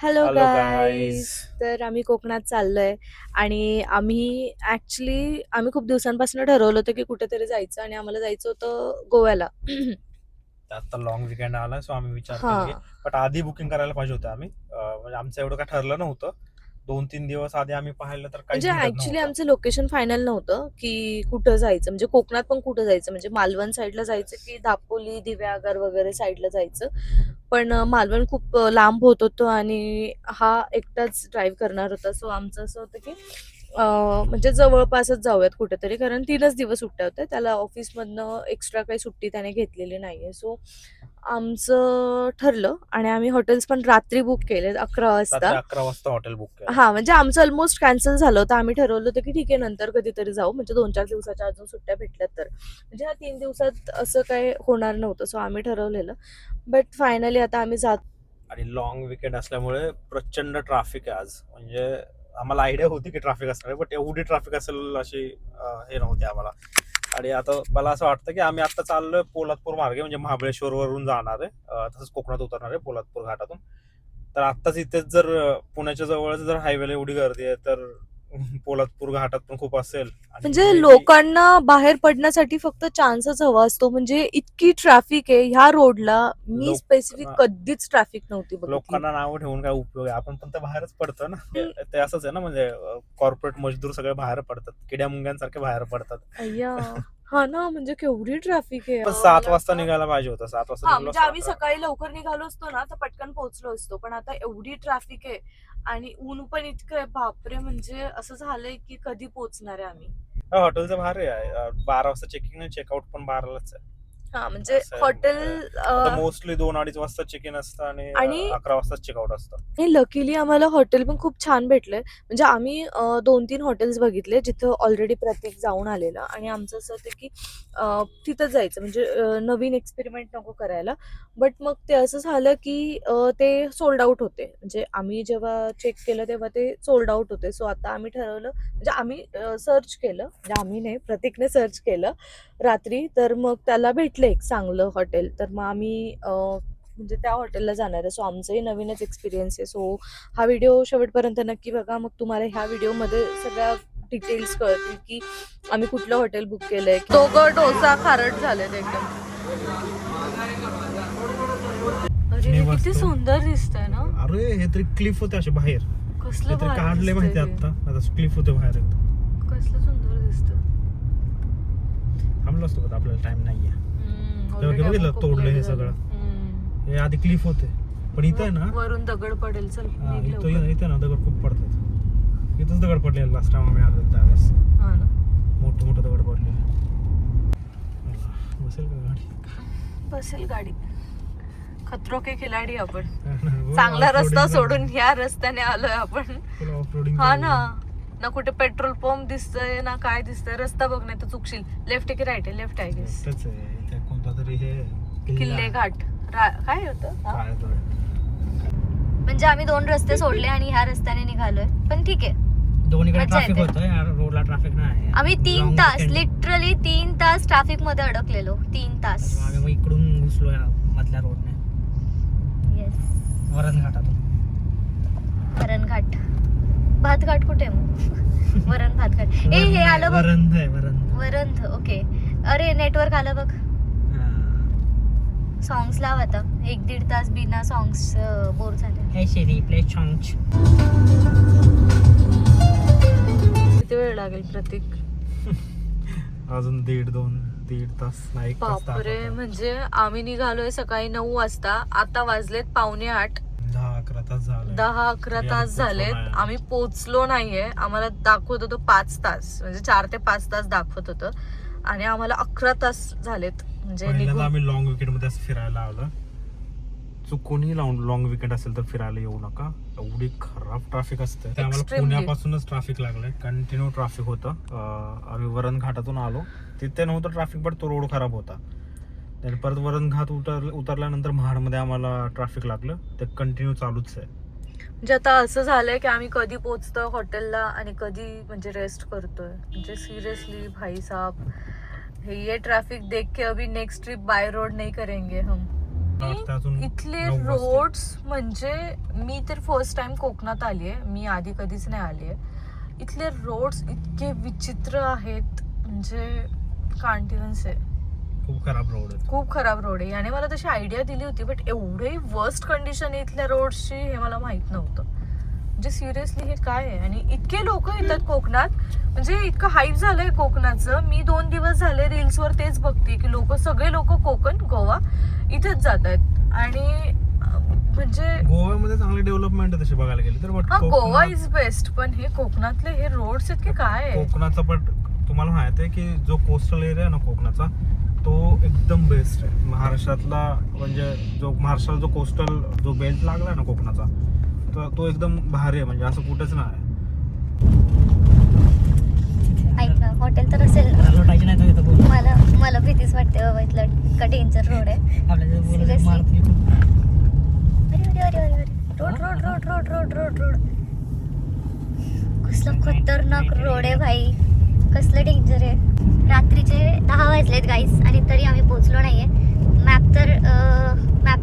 Hello hello guys. Guys. तर आम्ही कोकणात चाललोय आणि आम्ही खूप दिवसांपासून ठरवलं होतं की कुठेतरी जायचं आणि आम्हाला जायचं होतं गोव्याला. आता लॉंग विकेंड आला सो आम्ही विचार हा, केला की बट आधी बुकिंग करायला पाहिजे होतं आम्ही म्हणजे आमचं एवढं काय ठरलं नव्हतं. 2-3 दिवस आधी आम्ही पाहिलं तर काहीच म्हणजे भेटत ऍक्च्युली नव्हतं. आमचं लोकेशन फायनल नव्हतं की कुठं जायचं, म्हणजे कोकणात पण कुठं जायचं, म्हणजे मालवण साईडला जायचं की दापोली दिव्यागर वगैरे साईडला जायचं. पण मालवण खूप लांब होत होतं आणि हा एकटाच ड्राईव्ह करणार होता. सो आमचं असं होतं की म्हणजे जवळपासच जाऊयात कुठेतरी, कारण 3च दिवस सुट्ट्या होत्या. त्याला ऑफिसमधनं एक्स्ट्रा काही सुट्टी त्याने घेतलेली नाहीये. सो आमचं ठरलं आणि आम्ही हॉटेल्स पण रात्री बुक केले 11 वाजता. रात्री 11 वाजता हॉटेल बुक केलं. हा, म्हणजे आमचं ऑलमोस्ट कॅन्सल झालं होतं. आम्ही ठरवलं होतं की ठीक आहे, नंतर कधीतरी जाऊ, म्हणजे 2-4 दिवसाच्या अजून सुट्ट्या भेटल्यात तर. म्हणजे ह्या 3 दिवसात असं काय होणार नव्हतं. सो आम्ही ठरवलेलं, बट फायनली आता आम्ही जात. आणि लॉंग विकेंड असल्यामुळे प्रचंड ट्रॅफिक आहे आज. म्हणजे आम्हाला आयडिया होती की ट्रॅफिक असणार आहे, बट एवढी ट्रॅफिक असेल अशी हे नव्हती आम्हाला. आणि आता मला असं वाटतं की आम्ही आता चाललोय पोलादपूर मार्गे, म्हणजे महाबळेश्वर वरून जाणार आहे. तसंच कोकणात उतरणार आहे पोलादपूर घाटातून. तर आत्ताच इथेच जर पुण्याच्या जवळच जर हायवेला एवढी गर्दी आहे तर पोलादपूर घाटात पण खूप असेल. आणि म्हणजे मे बी लोकांना बाहेर पडण्यासाठी फक्त चान्सच हवा असतो, म्हणजे इतकी ट्रॅफिक आहे ह्या रोडला. मी स्पेसिफिक लोक कधीच ट्रॅफिक नव्हती बघितली. लोकांना नाव ठेवून काय उपयोग आहे. आपण पण तर बाहेरच पडतो ना. ते असंच आहे ना, म्हणजे कॉर्पोरेट मजदूर सगळे बाहेर पडतात, किड्या मुंग्यांसारखे बाहेर पडतात. अय्या, हा ना, म्हणजे केवढी ट्रॅफिक आहे. पण 7 मला वाजता वाटतं, निघायला पाहिजे होतं. 7 वाजता हा निघलो म्हणजे असतो आम्ही ना. सकाळी लवकर निघालो असतो ना तर पटकन पोहोचलो असतो, पण आता एवढी ट्रॅफिक आहे आणि ऊन पण इतकं आहे, बापरे, म्हणजे असं झालंय की कधी पोहोचणार आहे आम्ही. हॉटेलचं भारी आहे. 12 वाजता चेकिंग आणि चेकआउट पण 12लाच आहे. हा, म्हणजे असं आहे. हॉटेल आता मोस्टली 2-2:30 वाजता चेक इन असतं आणि आणि 11 वाजता चेकआउट असतं. आणि लकीली आम्हाला हॉटेल पण खूप छान भेटलंय. म्हणजे आम्ही 2-3 हॉटेल्स बघितले जिथं ऑलरेडी प्रत्येक जाऊन आलेला आणि आमचं असं होतं की तिथं जायचं, म्हणजे नवीन एक्सपेरिमेंट नको करायला. बट मग ते असं झालं की ते सोल्ड आउट होते. म्हणजे आम्ही जेव्हा चेक केलं तेव्हा ते सोल्ड आउट होते. सो आता आम्ही ठरवलं, म्हणजे आम्ही सर्च केलं, म्हणजे आम्ही नाही, प्रतीकने सर्च केलं रात्री. तर मग त्याला भेटलं एक चांगलं हॉटेल. तर मग आम्ही म्हणजे त्या हॉटेलला जाणार आहे. सो आमचंही नवीनच एक्सपिरियन्स आहे. सो हा व्हिडिओ शेवटपर्यंत नक्की बघा, मग तुम्हाला ह्या व्हिडिओमध्ये सगळ्या डिटेल्स कळतील की आम्ही कुठलं हॉटेल बुक केलंय. दोघं डोसा खारट झालेत एकदम. अरे हे किती सुंदर दिसतंय ना. अरे हे तरी क्लिफ होते असे बाहेर. कसलं भारी काढले दिसतंय माहिती हे. आता क्लिफ होते बाहेर एकदम. कसलं सुंदर दिसतं. थांबलो असतो, आपल्याला टाइम नाहीये. already बघितलं आपण खूप तोडलं late हे झालो. सगळं. हे आधी क्लिफ होते, पण इथं आहे ना, वरून दगड पडेल. चल निघ लवकर. इथं ना दगड खूप पडतात. इथंच दगड पडलेले लास्ट टाइम आम्ही आलो त्यावेळेस. हा ना, मोठे मोठे दगड पडलेले. बसेल का गाडी? बसेल गाडी. खतरो के खिलाडी आपण. चांगला रस्ता सोडून ह्या रस्त्याने आलोय आपण. हा ना, ना कुठे पेट्रोल पंप दिसतंय ना काय दिसतंय. रस्ता बघ, नाही तर चुकशील. लेफ्ट आहे की राईट आहे? लेफ्ट आहे गेस. कोणता तरी हे किल्ले घाट काय होतं. काय म्हणजे आम्ही 2 रस्ते सोडले आणि ह्या रस्त्याने निघालोय, पण ठीक आहे. दोन्हीकडे मज्जा ट्रॅफिक येते. होतं यार, रोडला ट्रॅफिक नाही. आम्ही 3 Long तास, weekend. लिटरली 3 तास ट्रॅफिक मध्ये अडकलेलो. 3 तास. आम्ही मग इकडून घुसलो या मधल्या रोडने येस. वरण घाटातून. वरणघाट. भातघाट कुठे मग? वरण भातघाट. ए हे आलं बघ. वरंध आहे, वरंध. वरंध. ओके. अरे नेटवर्क आलं बघ. सॉंग्स लाव आता. 1-1.5 तास बिना सॉंग्स बोर झाले. हे शेरी प्ले सॉंग्स. किती वेळ लागेल प्रतीक? अजून 1.5-2 तास नाही. बापरे, म्हणजे आम्ही निघालोय सकाळी 9 वाजता, आता वाजलेत 7:45. 10-11 तास झाले. 10-11 तास झालेत. आम्ही पोचलो नाहीये. आम्हाला दाखवत होतं 5 तास, म्हणजे 4 ते 5 तास दाखवत होतं आणि आम्हाला 11 तास झालेत. म्हणजे पहिल्यांदा आम्ही लॉंग विकेंड मध्ये असं फिरायला आलो. चुकूनही लॉंग विकेंड असेल तर फिरायला येऊ नका. एवढी खराब ट्रॅफिक असते. आम्हाला पुण्यापासूनच ट्रॅफिक लागलंय. कंटिन्यू ट्रॅफिक होतं. आम्ही वरण घाटातून आलो, तिथे नव्हतं ट्रॅफिक, बट तो रोड खराब होता. आणि परत वरण घाट उतरल्यानंतर महाडमध्ये आम्हाला ट्रॅफिक लागलं. ते कंटिन्यू चालूच आहे. म्हणजे आता असं झालंय की आम्ही कधी पोहोचतोय हॉटेलला आणि कधी म्हणजे रेस्ट करतोय. म्हणजे सिरियसली भाई साहब, ये ट्रैफिक देख के अभी नेक्स्ट ट्रिप बाय रोड नहीं करेंगे हम. वाटतं अजून इथले 9 वाजतील. रोड्स म्हणजे मी तर फर्स्ट टाइम कोकणात आली आहे, मी आधी कधीच नाही आली आहे. इथले रोड्स इतके विचित्र आहेत म्हणजे कांट इव्हन से. खूप खराब रोड आहे. खूप खराब रोड आहे. याने मला तशी आयडिया दिली होती, बट एवढी वर्स्ट कंडिशन आहे इथल्या रोड्सची हे मला माहित नव्हतं. म्हणजे सिरियसली हे काय आहे. आणि इतके लोक येतात कोकणात, म्हणजे इतकं हाईप झालंय कोकणाचं. मी 2 दिवस झाले रील्सवर तेच बघते की सगळे लोक कोकण गोवा इथेच जात आहेत. आणि म्हणजे गोव्यामध्ये चांगली डेव्हलपमेंट आहे तशी बघायला गेली तर, बट हा गोवा इज बेस्ट, पण हे कोकणातले हे रोड्स इतके काय आहे. कोकणाचा पण तुम्हाला माहित आहे की जो कोस्टल एरिया आहे ना कोकणाचा, तो एकदम बेस्ट आहे. महाराष्ट्रातला म्हणजे जो महाराष्ट्राला जो कोस्टल जो बेल्ट लागला ना कोकणाचा, तो एकदम भारी आहे, म्हणजे असं कुठेच नाही. ऐक ना, हॉटेल तर असेल ना. मला भीतीच वाटते बाबा, इथलं का डेंजर रोड आहे. Seriously. अरे रोड कसलं खतरनाक रोड आहे भाई, कसलं डेंजर आहे. रात्रीचे 10 वाजलेत गाईस आणि तरी आम्ही पोहोचलो नाहीये. मॅप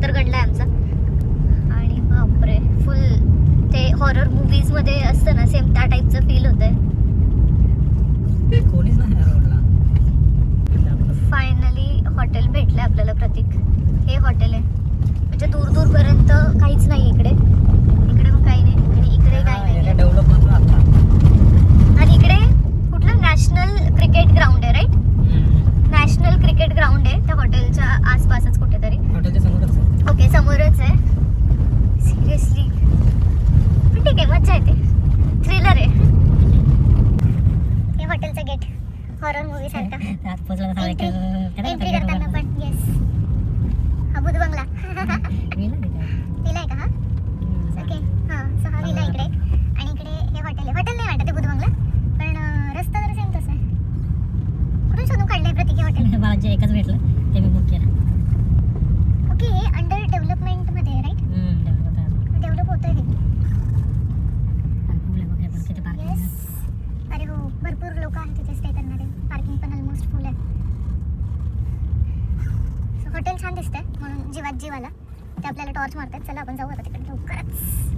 तर गडलाय आमचा. आणि बापरे, फुल ते हॉरर मूवीज मध्ये असतं ना सेम त्या टाईपचं फील होतंय. कोणीच नाही या रोडला. फायनली हॉटेल भेटलंय आपल्याला प्रतीक. हे हॉटेल आहे, म्हणजे दूर पर्यंत काहीच नाही इकडे पण काही नाही आणि इकडे काही नाही. डेव्हलप होतो आता. आणि इकडे कुठलं नॅशनल क्रिकेट ग्राउंड आहे, राईट? नॅशनल क्रिकेट ग्राउंड आहे त्या हॉटेलच्या आसपासच कुठेतरी. हॉटेलच्या समोरच आहे. ओके, समोरच आहे. सिरियसली पण ठीक आहे, मज्जा येते, थ्रिलर आहे. हे हॉटेलचं गेट हॉरर मूवी सारखा. त्यात पोचला तर एंट्री करताना पण येस, हा बुध बंगला विला आहे का? हा ओके, हा सो हा विला इकडे आणि इकडे हे हॉटेल आहे. हॉटेल नाही वाटत ते बुध बंगला, पण रस्ता जरा सेम तसा आहे. कुठून शोधून काढलंय प्रतीक हे हॉटेल? मला जे एकच भेटलं ते मी बुक केलं. ओके, हे अंडर डेव्हलपमेंट मध्ये आहे, राईट? डेव्हलप होतंय हे. येस. अरे हो, भरपूर लोक आहेत तिथे स्टे करणारे. पार्किंग पण ऑलमोस्ट फुल आहे. सो हॉटेल छान दिसतंय म्हणून जीवात जीवाला ते आपल्याला टॉर्च मारतात. चला आपण जाऊ आता तिकडे लवकरच.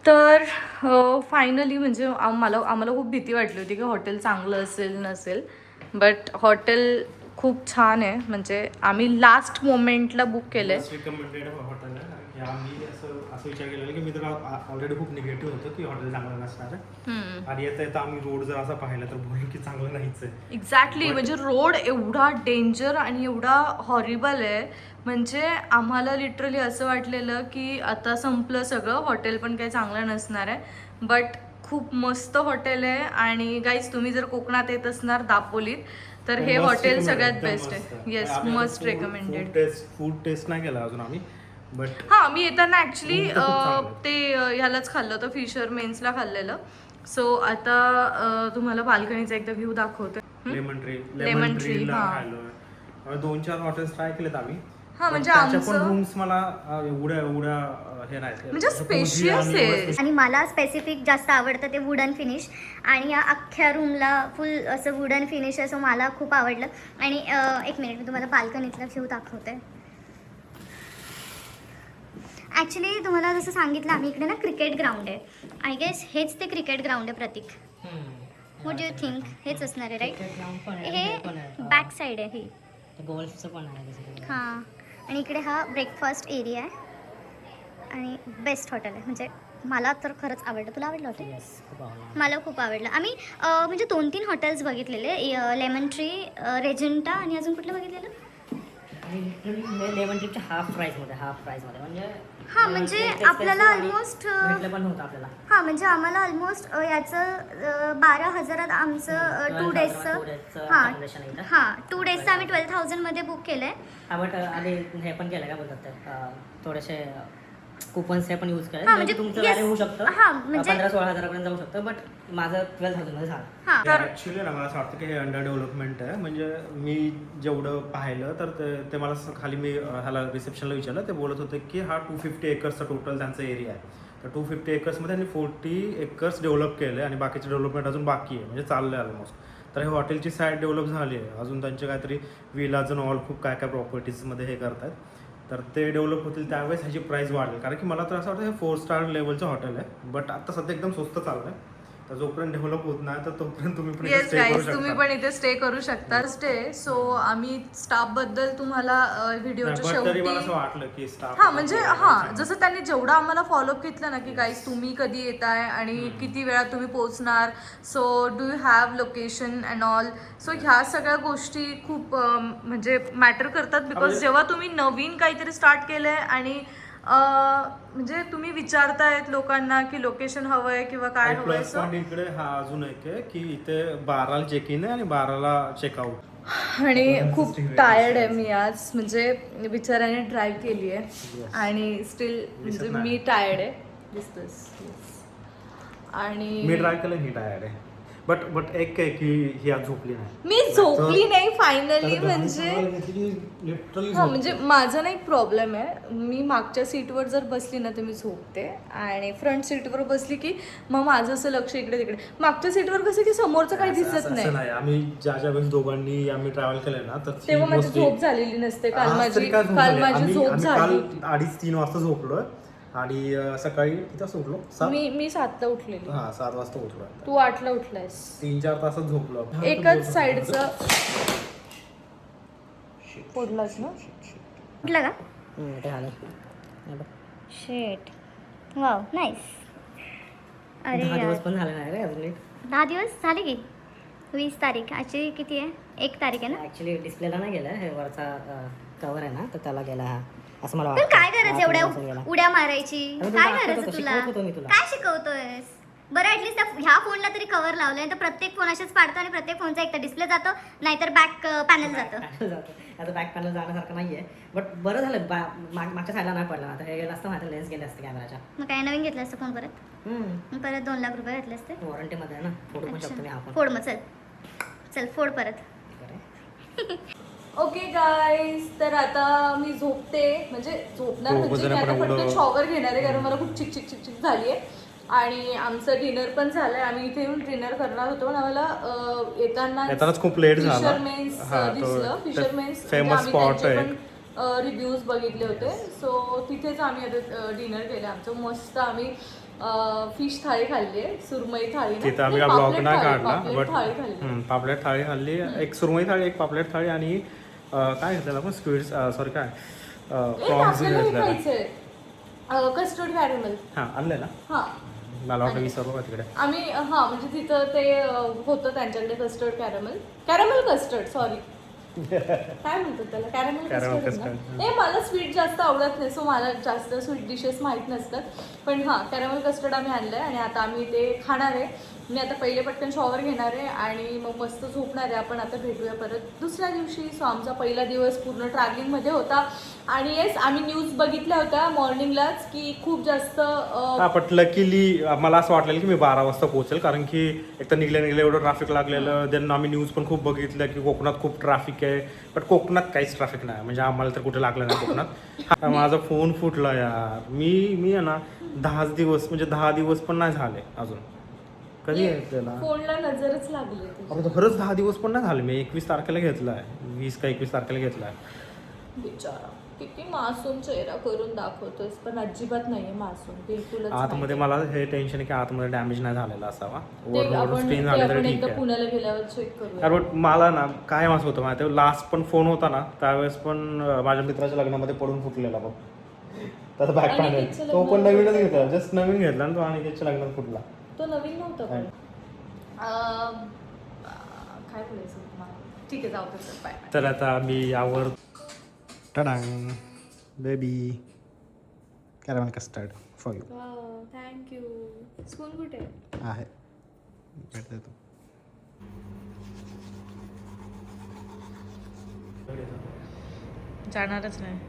तर फायनली म्हणजे आम्हाला खूप भीती वाटली होती की हॉटेल चांगलं असेल नसेल, बट हॉटेल खूप छान आहे. म्हणजे आम्ही लास्ट मोमेंटला बुक केलं आहे. रिकमेंडेड हॉटेल आहे. आणि आम्ही असं विचार केलेला की मी तर ऑलरेडी खूप निगेटिव्ह होतो की हॉटेल चांगलं नसणार आहे, आणि येता आम्ही रोड जर असा पाहिला तर बोललो की चांगलं नाहीच आहे. एक्झॅक्टली, म्हणजे रोड एवढा डेंजर आणि एवढा हॉरिबल आहे. म्हणजे आम्हाला लिटरली असं वाटलेलं की आता संपलं सगळं, हॉटेल पण काही चांगलं नसणार आहे. बट खूप मस्त हॉटेल आहे. आणि गाईज, तुम्ही जर कोकणात येत असणार दापोलीत तर हे हॉटेल सगळ्यात बेस्ट आहे. Yes, must recommended. Food taste नाही केला अजून आम्ही, बट हा, मी येताना ऍक्च्युली खूप चांगलं आहे. ते ह्यालाच खाल्लं होतं, फिशर मेन्सला खाल्लेलं. सो आता तुम्हाला बाल्कनीचा एकदा व्ह्यू दाखवते. लेमन Lemon ट्री tree, हा. खाल्लोय. 2-4 हॉटेल्स ट्राय केलेत आम्ही. हा, म्हणजे त्याच्या पण आमचं रूम्स मला एवढ्या हे नाही म्हणजे spacious आहे. आणि मला स्पेसिफिक जास्त आवडतं ते वुडन फिनिश. आणि या अख्ख्या रूमला फुल असं वुडन फिनिश आहे, सो मला खूप आवडलं. आणि एक मिनिट, मी तुम्हाला बाल्कनीतला व्ह्यू दाखवते. ॲक्च्युली तुम्हाला जसं सांगितलं, आम्ही इकडे ना क्रिकेट ग्राउंड आहे. आय गेस हेच ते क्रिकेट ग्राउंड आहे Prateek. What do you think? हेच असणार आहे, राईट? हे बॅक साईड आहे ही. गोल्फचं पण आहे. हां, आणि इकडे हा ब्रेकफास्ट एरिया आहे. आणि बेस्ट हॉटेल आहे, म्हणजे मला तर खरंच आवडलं. तुला आवडलं हॉटेल? येस, खूप आवडला. मला खूप आवडलं. आम्ही म्हणजे 2-3 हॉटेल्स बघितलेले, लेमन ट्री, रेजेंटा आणि अजून कुठलं बघितलेलं? आणि लिटरली लेमन ट्रिपच्या हाफ प्राईसमध्ये म्हणजे हां म्हणजे आपल्याला ऑलमोस्ट भेटलं पण नव्हतं आपल्याला. हां म्हणजे आम्हाला ऑलमोस्ट याचं 12,000 आमचं 2 डेजचं हां 2 डेजचं आम्ही 12,000मध्ये बुक केलं आहे. हा बट आधी हे पण केलं, काय बोलतात ते, थोडेसे कुपन्स हे पण यूज केले, हां, म्हणजे म्हणजे तुमचं yes. गाडी होऊ शकतं हां, म्हणजे 15-16 हजारापर्यंत जाऊ शकतं, बट माझं 12,000 मध्ये झालं. हां तर ॲक्च्युली ना मला असं वाटतं की हे अंडर डेव्हलपमेंट आहे. म्हणजे मी जेवढं पाहिलं तर ते मला खाली मी ह्याला रिसेप्शनला विचारलं, ते बोलत होते की हा 250 एकर्सचा टोटल त्यांचा एरिया आहे. तर 250 एकर्समध्ये त्यांनी 40 एकर्स डेव्हलप केले आणि बाकीचे डेव्हलपमेंट अजून बाकी आहे, म्हणजे चाललं आहे ऑलमोस्ट. तर हे हॉटेलची साईड डेव्हलप झाली आहे, अजून त्यांचे काहीतरी विलाज अँड ऑल खूप काय काय प्रॉपर्टीजमध्ये हे करतात. तर ते डेव्हलप होतील त्यावेळेस ह्याची प्राईस वाढेल, कारण की मला तर असं वाटतं हे 4 स्टार लेवलचं हॉटेल आहे. बट आता सध्या एकदम स्वस्त चाललं आहे. तर जोपर्यंत डेव्हलप होत नाही तर तोपर्यंत तुम्ही पण इथे येस stay करू गाईज, तुम्ही शकता. पण इथे स्टे करू शकता. स्टे सो आम्ही स्टाफ बद्दल तुम्हाला व्हिडिओच्या नाही, but तरी मला असं शेवटी वाटलं की स्टाफ हा म्हणजे हा जसं त्यांनी जेवढं आम्हाला फॉलोअप घेतलं ना की गाईज तुम्ही कधी येताय आणि किती वेळात तुम्ही पोहोचणार, so do you have location and all. So ह्या सगळ्या गोष्टी खूप म्हणजे मॅटर करतात, बिकॉज म्हणजे- जेव्हा तुम्ही नवीन काहीतरी स्टार्ट केलंय आणि म्हणजे तुम्ही विचारतायत लोकांना की लोकेशन हवंय किंवा काय हवंय, प्लस सो पॉईंट इकडे हा अजून एक आहे की इथे 12ला चेक इन आहे आणि 12ला चेकआउट. आणि खूप टायर्ड आहे मी आज, म्हणजे बिचाराने ड्राईव्ह केली आहे आणि स्टील म्हणजे नाही. मी टायर्ड आहे. दिसतोस आणि मी ट्राय केलं ही टायर्ड आहे. बट एक आहे की ही आज झोपली नाही. मी झोपली नाही फायनली. म्हणजे लिटरली हा म्हणजे माझा ना एक प्रॉब्लेम आहे, मी मागच्या सीटवर जर बसली ना तर मी झोपते आणि फ्रंट सीटवर बसली की मग माझं असं लक्ष इकडे तिकडे. मागच्या सीटवर कसं की समोरचं काही दिसत नाही, आम्ही ज्या वेळेस दोघांनी आम्ही ट्रॅव्हल केलं ना तर तेव्हा माझी झोप झालेली नसते. काल माझी झोप झाली. 2:30-3 वाजता झोपलोय आणि सकाळी किती वाजता उठलो? मी 7ला उठलेली, हा 7 वाजता उठलो. तू 8ला उठलायस. 3-4 तासच झोपलो. एकच साईडचं पडलाच ना. कुठलं का ते झालं. हे बघ. शेट वाव नाईस. अरे 10 यार दिवस पण झाले नाही रे अजून. 10 दिवस झाले की 20 तारीख आजची किती आहे? 1 तारीख आहे ना. ऍक्च्युली डिस्प्लेला नाही गेलं, हे वरचा कव्हर आहे ना तर त्याला गेला हा, असं मला पण वाटतं. काय गरज हा, एवढ्या असं गेला. उड्या मारायची? अरे तू काय दाखवत गरज होता, तुला? शिकवत होतो मी तुला. काय शिकवतोयस? बरं ऍटलीस्ट ह्या फोनला तरी कव्हर लावलंय, तर प्रत्येक फोन असेच पाडतो आणि प्रत्येक फोनचा एक तर डिस्प्ले जातो नाहीतर बॅक पॅनल जातं. आता बॅक पॅनल जाण्यासारखं नाहीये, बट बरं झालं मागच्या साईडला नाही पडला. आता हे गेलं असतं माझं, लेन्स गेले असते कॅमेराच्या. मग काय नवीन घेतलं असतं फोन परत? मग परत 2 लाख रुपये घेतले असते. वॉरंटीमध्ये आहे ना, फोटो पण शकतो मी हा फोन. फोड मग चल फोड परत. ओके गाईज, तर आता मी झोपते. म्हणजे झोपणार दोघं म्हणजे जण मी आता पण पटकन एवढं- शॉवर घेणार आहे, कारण मला खूप चिकचिक झाली आहे. आणि आमचं डिनर पण झालंय. आम्ही इथे येऊन डिनर करणार होतो, पण आम्हाला येतानाच खूप late झाला. फिशरमेन्स हा, तो दिसलं. फिशरमेन्स famous spot आहे. रिव्ह्यूज बघितले होते, सो तिथेच आम्ही आता डिनर केलं आमचं. मस्त आम्ही फिश थाळी खाल्ली आहे, सुरमई थाळी ना? तिथं आम्ही नाही, ब्लॉग पापलेट नाही थाळी, काढला, पापलेट बट थाळी खाल्ली. पापलेट थाळी खाल्ली. एक सुरमई थाळी, एक पापलेट थाळी आणि काय घेतलेलं आपण स्क्विड्स, सॉरी काय प्रॉन्स घेतलेला. Custard caramel. हां आणले ना, हा मला वाटतं विसरलो का तिकडे. आम्ही म्हणजे तिथं ते होतं त्यांच्याकडे कस्टर्ड कॅरमल कस्टर्ड सॉरी काय म्हणतात त्याला, कॅरमल Caramel कस्टर्ड. custard. हे मला स्वीट जास्त आवडत नाही, सो मला जास्त स्वीट डिशेस माहीत नसतात. पण हां, कॅरमल कस्टर्ड आम्ही आणलंय आणि आता आम्ही ते खाणार आहे. मी आता पहिले पटकन शॉवर घेणार आहे आणि मग मस्त झोपणार आहे. आपण आता भेटूया परत दुसऱ्या दिवशी. सो आमचा पहिला दिवस पूर्ण ट्रॅव्हलिंगमध्ये होता. आणि येस, आम्ही न्यूज बघितल्या होत्या मॉर्निंगलाच की खूप जास्त हा, पण लकीली मला असं वाटलेलं की मी 12 वाजता पोहोचेल, कारण की एक तर निघल्या एवढं ट्रॅफिक लागलेलं. देन आम्ही न्यूज पण खूप बघितलं की कोकणात खूप ट्रॅफिक आहे, बट कोकणात काहीच ट्रॅफिक नाही. म्हणजे आम्हाला तर कुठे लागलं नाही कोकणात. माझा फोन फुटला यार. मी आहे ना 10 दिवस, म्हणजे 10 दिवस पण नाही झाले अजून. कधी आहे त्याला? फोनला नजरच लागली. अरे खरंच 10 दिवस पण नाही झाले. मी 21 तारखेला घेतलाय, 20 का 21 तारखेला घेतलाय. बिचारा किती मासूम चेहरा करून दाखवतोस, पण अजिबात नाहीये मासूम, बिलकुलच आतमध्ये नाही. मला हे टेन्शन आहे की आतमध्ये डॅमेज नाही झालेला असावा. ते वरून स्क्रीन झाले आपण तर ठीक एकदा आहे. पुण्याला गेल्यावर चेक करूया. अरे बट मला ना काय असं होतं माहिती, लास्ट पण फोन होता ना त्यावेळेस पण माझ्या मित्राच्या लग्नामध्ये पडून फुटलेला बघ. त्याचा बॅक पॅनल अनिकेतच्या तो पण लग्नात नवीनच फुटला. घेतला, जस्ट नवीन घेतला आणि तो अनिकेतच्या लग्नात फुटला. तो नवीन नव्हता पण काय बोलायचं तुम्हाला. ठीक आहे, जाऊ दे सर, बाय. तर आता मी यावर टडांग baby caramel custard for you thank you. Spoon कुठे आहे? आहे भेटते तू. जाणारच नाही.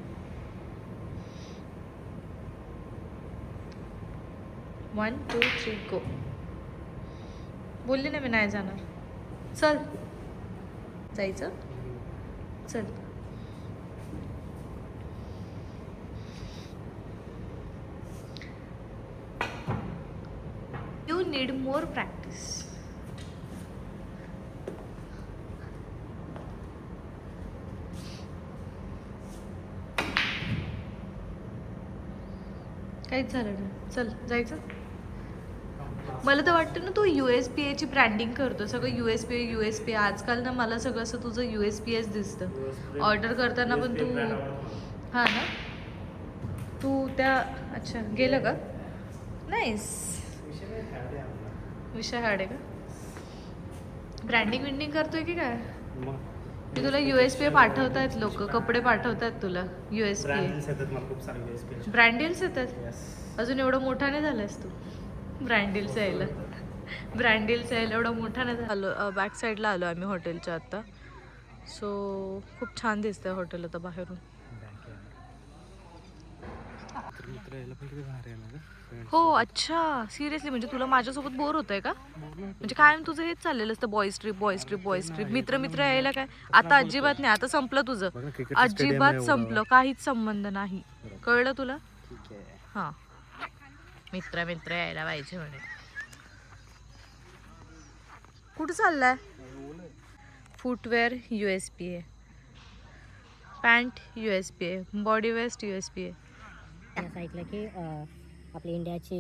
1 2 3 गो. बोलली ना मी नाही जाणार. चल जायचं. चल. You need more practice. काहीच झालं नाही. चल जायचं. मला तर वाटतं ना तू USPA ची ब्रँडिंग करतो. सगळं USPA आजकाल ना मला सगळं असं तुझं USPAच दिसतं. ऑर्डर करताना पण तू हां ना तू त्या अच्छा गेलं का? नाईस. विषय हार्ड आहे का? ब्रँडिंग करतोय की काय? मी तुला USPA पाठवतायत लोक. कपडे पाठवतात तुला USPA. ब्रँड डील्स येतात. अजून एवढं मोठा नाही झालास तू. ब्रँड डील्स यायला एवढा मोठा नाही झालो. बॅक साईडला आलो आम्ही हॉटेलच्या आता. सो खूप छान दिसतंय हॉटेल आता बाहेरून. हो अच्छा सिरियसली म्हणजे तुला माझ्यासोबत बोर होतंय का? म्हणजे कायम तुझं हेच चाललेलं असतं बॉईज ट्रिप मित्र यायला काय आता अजिबात नाही. आता संपलं तुझं. अजिबात संपलं. काहीच संबंध नाही. कळलं तुला? हां मित्र यायला पाहिजे म्हणे. कुठं चाललाय? Footwear USPA, pant USPA, body vest USPA. असं ऐकलं की आपली इंडियाची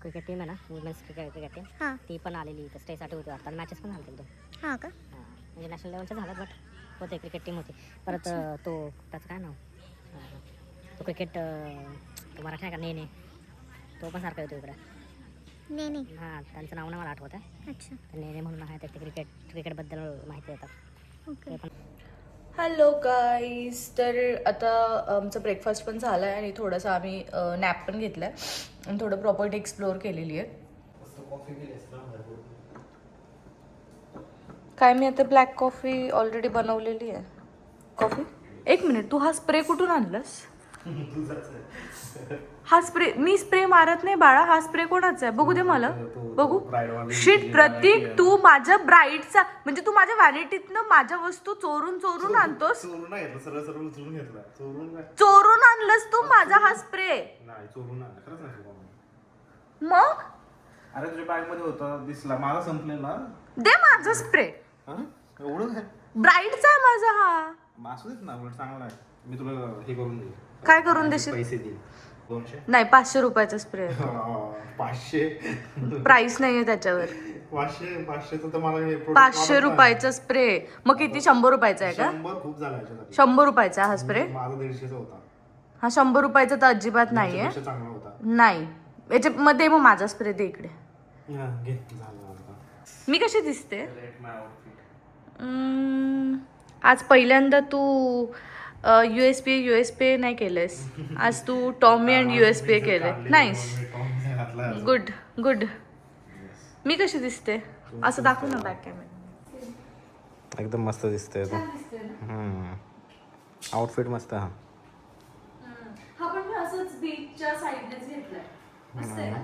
क्रिकेट टीम आहे ना वुमेन्स क्रिकेट टीम हां ती पण आलेली इथं स्टेसाठी होती वाटतं. मॅचेस पण झाले एकदम. हां का? म्हणजे नॅशनल लेवलच्या झाल्यात बट होते क्रिकेट टीम होती. परत तो त्याचं काय नाव तो क्रिकेट तो मराठी आहे का नेने तो पण सारखा येतो इकडे. नेने. हां त्यांचं नाव नाही मला आठवत आहे. अच्छा नेने म्हणून आहे ते क्रिकेटबद्दल माहिती देतात. ओके. ते पण हॅलो गाईज. तर आता आमचा ब्रेकफास्ट पण झाला आहे आणि थोडासा आम्ही नॅप पण घेतला आहे आणि थोडं प्रॉपर्टी एक्सप्लोअर केलेली आहे. काय मी आता ब्लॅक कॉफी ऑलरेडी बनवलेली आहे. Coffee 1 minute. तू हा स्प्रे कुठून आणलास? हा स्प्रे मी स्प्रे मारत नाही बाळा. हा स्प्रे कोणाचा आहे बघू दे मला. बघू. शिट प्रतीक तू माझ्या ब्राईडचा म्हणजे तू माझ्या व्हॅनिटीतनं माझ्या वस्तू चोरून आणतोस. चोरून आणलंस तू माझा हा स्प्रे. मग अरे तुझ्या बॅग मध्ये होता दिसला माझा संपलेला. दे माझा स्प्रे. एवढं काय ब्राईडचा आहे माझा हा. मासू देत ना उलट चांगला आहे. मी तुला हे करून देईल. काय करून देशील? पैसे देईल 200. नाही 500 रुपयाचा स्प्रे. 500 प्राइस नाहीये त्याच्यावर. 500 तर मला हे product 500 रुपयाचा स्प्रे. मग किती 100 रुपयाचा आहे का? 100 खूप झाला याच्यासाठी. 100 रुपयाचा हा स्प्रे. माझा 150चा होता. हा 100 रुपयाचा तर अजिबात नाहीये. याच्यापेक्षा चांगला होता. नाही याच्यामध्ये मग माझा स्प्रे दे इकडे. हा, घे झाला आता. मी कशी दिसते? Rate my outfit. आज पहिल्यांदा तू USPA नाही केलंस. आज तू टॉमी अँड USPA केलंय. नाईस. गुड. मी कशी दिसते? असं दाखव ना बॅक कॅमेरा. एकदम मस्त दिसतंय तू. आउटफिट मस्त. हा हा पण मी असंच बीचच्या साईडनेच घेतलाय. मस्त आहे ना?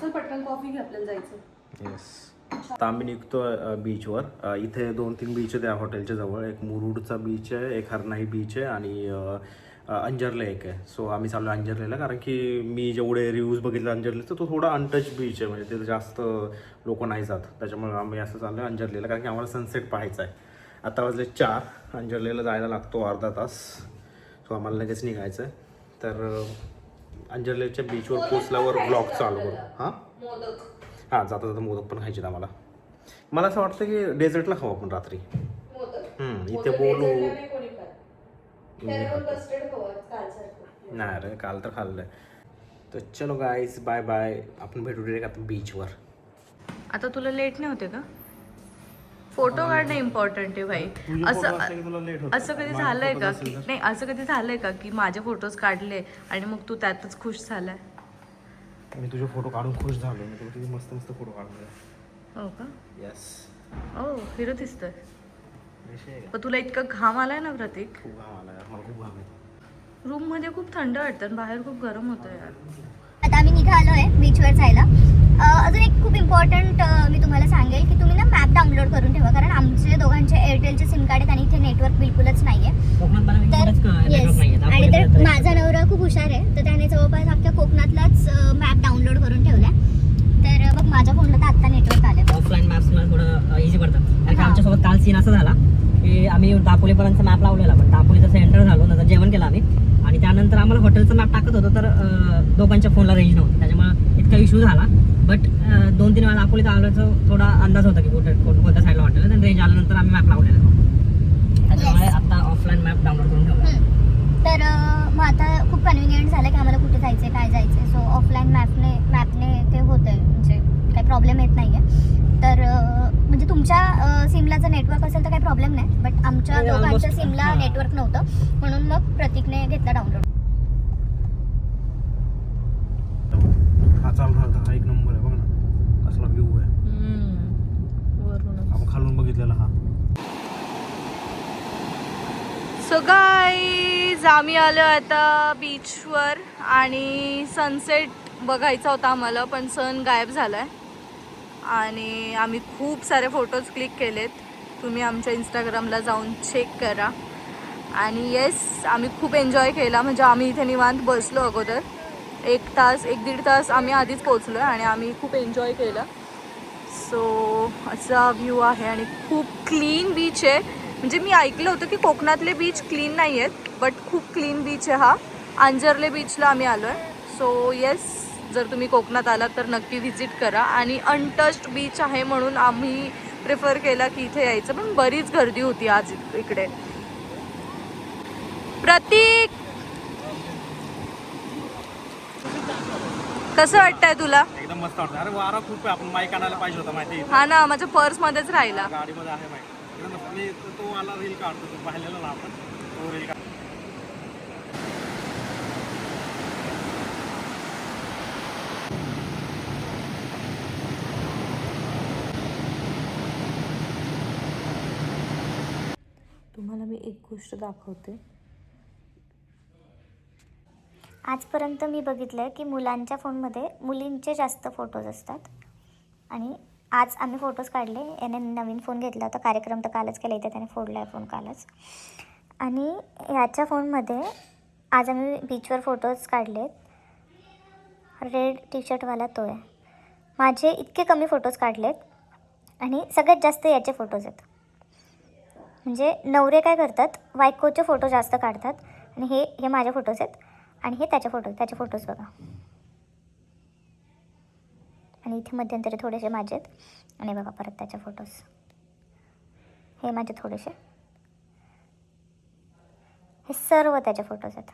चल पटकन कॉफी घे आपल्याला जायचं. येस. आता आम्ही निघतो बीचवर. इथे 2-3 बीच आहे त्या हॉटेलच्या जवळ. एक मुरुडचा बीच आहे, एक हरनाई बीच आहे आणि अंजरला एक आहे. सो आम्ही चाललो अंजरलेला कारण की मी जेवढे रिव्ह्यूज बघितले अंजरलेचं तो थोडा अनटच बीच आहे. म्हणजे तिथे जास्त लोक नाही जात. त्याच्यामुळे आम्ही असं चाललो अंजरलेला कारण की आम्हाला सनसेट पाहायचा आहे. आता वाजले 4. अंजरलेला जायला लागतो अर्धा तास. सो आम्हाला लगेच निघायचं आहे. तर अंजरलेच्या बीचवर पोचल्यावर ब्लॉग चालू करू. हां जाता मोदक पण खायचे आम्हाला. मला असं वाटतं की डेझर्टला खाऊ आपण रात्री. इथे बोलू. नाही रे काल तर खाल्लंय. तर चलो गाईज बाय बाय. आपण भेटू direct आता बीचवर. आता तुला लेट नाही होते का? फोटो काढणं इम्पॉर्टंट आहे भाई. तुझे photo असं असले की तुला late होतं. असं कधी माझे झालंय photos का असले की तर- नाही असं कधी झालंय का की माझे फोटोज काढले आणि मग तू त्यातच खुश झालाय? मी तुझे फोटो काढून खुश झालो. मी तुझे मस्त मस्त फोटो काढले. हो का? येस. ओ हिरो दिसतोय. विषय आहे का? पण तुला इतका घाम आलाय ना प्रतीक. खूप घाम आला यार. मला खूप घाम येतो. रूम मध्ये खूप थंड वाटतं आणि बाहेर खूप गरम होतं यार. आता आम्ही निघालोय बीचवर जायला. अजून एक खूप इम्पॉर्टंट मी तुम्हाला सांगेल की तुम्ही ना मॅप डाउनलोड करून ठेवा, कारण आमचे दोघांचे एअरटेलचे सिम कार्ड आहेत आणि इथे नेटवर्क बिलकुलच नाहीये. तर येस, आणि तर माझा नवरा खूप हुशार आहे, तर त्याने जवळपास अख्ख्या कोकणातलाच मॅप डाउनलोड करून ठेवलाय. तर बघ माझ्या फोनला तर आत्ता नेटवर्क आलं. ऑफलाईन मॅप्स मला थोडं इझी पडतं, कारण की हा. आमच्यासोबत काल सीन असं झाला की आम्ही दापोलीपर्यंत मॅप लावलेला, पण दापोलीचं सेंटर झालो, नंतर जेवण केलं आम्ही आणि त्यानंतर आम्हाला हॉटेलचं मॅप टाकत होतो, तर दोघांच्या फोनला रेंज नव्हती, त्याच्यामुळे इतका इश्यू झाला. बट 2-3 वेळा दापोलीत आल्याचं थोडा अंदाज होता की कोणत्या साईडला हॉटेल आहे, रेंज आल्यानंतर आम्ही मॅप लावलेला. त्याच्यामुळे आता ऑफलाईन मॅप डाउनलोड करून ठेवला. तर मग आता खूप कन्व्हिनियंट झालं की आम्हाला कुठे जायचं काय जायचं. सो ऑफलाईन मॅपने ते होतंय, म्हणजे काही प्रॉब्लेम येत नाही आहे. तर म्हणजे तुमच्या सिमला जर नेटवर्क असेल तर काही प्रॉब्लेम नाही, बट आमच्या म्हणजे दोघांच्या almost, सिमला हां. नेटवर्क नव्हतं, म्हणून मग प्रतीकने घेतला डाउनलोड. हा चालू झाला. हा एक नंबर आहे. बघ ना कसला व्ह्यू आहे. वरूनच. आपण खालून बघितलेला हा. सो गाईज आम्ही आलो आता बीचवर आणि सनसेट बघायचा होता आम्हाला, पण सन गायब झालाय आणि आम्ही खूप सारे फोटोज क्लिक केलेत. तुम्ही आमच्या इंस्टाग्रामला जाऊन चेक करा. आणि येस आम्ही खूप एन्जॉय केला. म्हणजे आम्ही इथे निवांत बसलो अगोदर 1-1.5 तास आम्ही आधीच पोचलो आणि आम्ही खूप एन्जॉय केलं. सो असा व्ह्यू आहे आणि खूप क्लीन बीच आहे. म्हणजे मी ऐकलं होतं की कोकणातले बीच क्लीन नाही आहेत, बट खूप क्लीन बीच आहे हा. अंजर्ले बीचला आम्ही आलो आहे. सो येस, जर तुम्ही कोकणात आलात तर नक्की व्हिजिट करा. आणि अनटच्ड बीच आहे म्हणून आम्ही प्रिफर केला की इथे यायचं, पण बरीच गर्दी होती आज इकडे. प्रतीक कसं वाटतंय तुला? एकदम मस्त वाटतं. अरे वारा खूप आहे. आपण माईक आणायला पाहिजे होता माहिती आहे. हा ना, माझ्या पर्समध्येच राहिला. गाडीमध्ये आहे माईक. एकदम मस्त. मी तो आला रील काढतो. तो पाहिलेला ना आपण. तो रील काढ. तुम्हाला मी एक गोष्ट दाखवते. आजपर्यंत मी बघितलं आहे की मुलांच्या फोनमध्ये मुलींचे जास्त फोटोज असतात, आणि आज आम्ही फोटोज काढले. याने नवीन फोन घेतला होता, कार्यक्रम तर कालच केला, इथे त्याने फोडला आहे फोन कालच. आणि याच्या फोनमध्ये आज आम्ही बीचवर फोटोज काढलेत. रेड टी शर्टवाला तो आहे. माझे इतके कमी फोटोज काढलेत आणि सगळ्यात जास्त याचे फोटोज आहेत. म्हणजे नवरे काय करतात, बायकोचे फोटो जास्त काढतात, आणि हे माझे फोटोज आहेत आणि हे त्याचे फोटोज बघा. आणि इथे मध्यंतरी थोडेसे माझे आहेत आणि बघा परत त्याचे फोटोज. हे माझे थोडेसे, हे सर्व त्याचे फोटोज आहेत.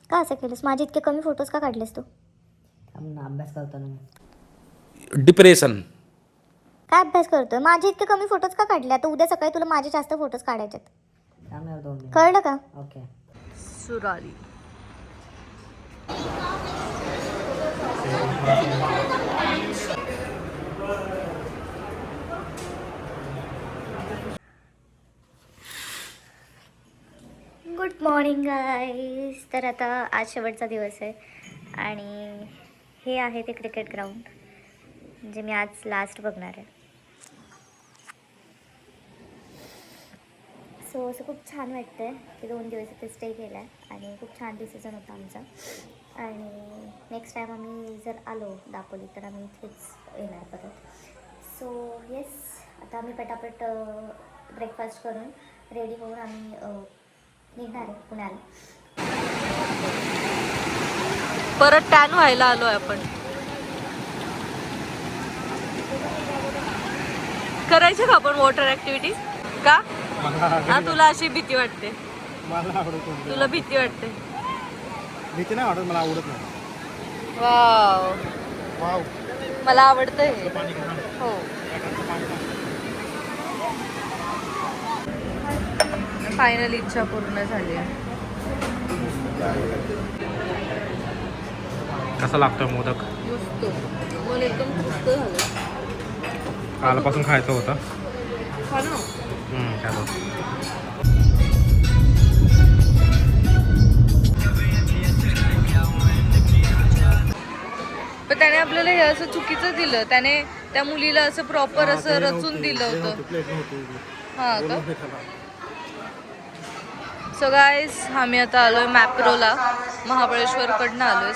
का असं केलंस? माझे इतके कमी फोटोज का काढलेस तू? अभ्यास करतो ना. डिप्रेशन. काय अभ्यास करतोय? माझे इतके कमी फोटोज का काढले? आता उद्या सकाळी तुला माझे जास्त फोटोज काढायचे आहेत, त्यामुळे 2 मिनिट. कळलं का? Okay. Surali. Good morning guys. तर आता आज शेवटचा दिवस आहे आणि हे आहे ते क्रिकेट ग्राउंड, जे मी आज लास्ट बघणार आहे. सो असं खूप छान वाटतं आहे की 2 दिवस इथे स्टे केला आहे आणि खूप छान डिसिजन होता आमचा. आणि नेक्स्ट टाईम आम्ही जर आलो दापोली तर आम्ही इथेच येणार परत. सो येस, आता आम्ही पटापट ब्रेकफास्ट करून रेडी होऊन आम्ही निघणार आहे पुण्याला. परत टॅन व्हायला आलोय आपण. करायचं का आपण वॉटर ऍक्टिव्हिटी? का हा, तुला अशी भीती वाटते? मला आवडत नाही. तुला भीती वाटते? भीती नाही वाटत. मला आवडत नाही. वाव. वाव. मला आवडतं हे. हो. फायनल इच्छा पूर्ण झाली. कसा लागतोय मोदक? मस्त. मन एकदम मस्त झालं. कालपासून खायचं होतं. हा ना. पण त्याने आपल्याला हे असं चुकीचं दिलं. त्याने त्या मुलीला असं प्रॉपर असं रचून दिलं होतं. हा का? सो गाईज आम्ही आता आलोय मॅप्रोला, महाबळेश्वरकडनं आलोय.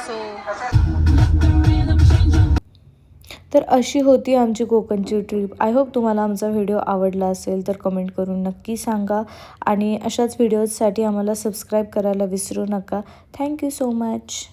तर अशी होती आमची कोकणची ट्रिप. आय होप तुम्हाला आमचा व्हिडिओ आवडला असेल तर कमेंट करून नक्की सांगा आणि अशाच व्हिडिओजसाठी आम्हाला सबस्क्राईब करायला विसरू नका. Thank you so much.